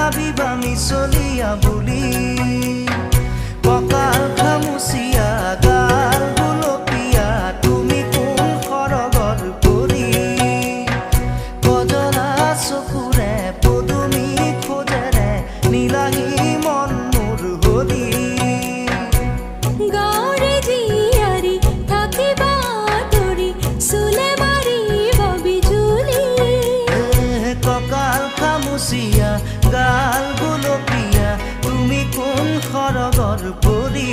ভাবিবা মিছলিয়া বুলি কঁকাল খামুচিয়া গাল গুলপীয়া তুমি কোন সৰগৰ পৰি কজলা চকুৰে পদুমী খোজেৰে নীলাহী মন মোৰ হলি গাঁৱৰে জীয়াৰী থাকিবা তৰি চুলে মাৰিব বিজুলি কঁকাল খামুচিয়া গাল গুলপীয়া তুমি কোন সৰগৰ পৰি